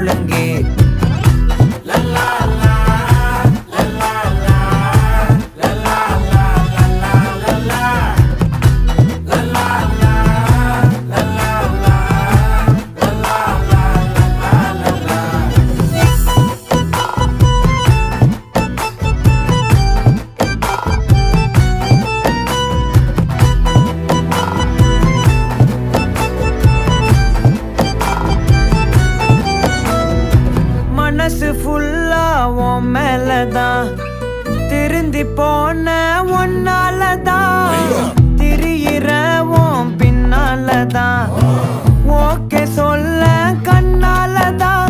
முழங்கே மனசு ஃபுல்லா உன் மேலதான் திருந்தி போன ஒன்னாலதான் திரியிற உன் பின்னாலதான் ஓகே சொல்ல கண்ணாலதான்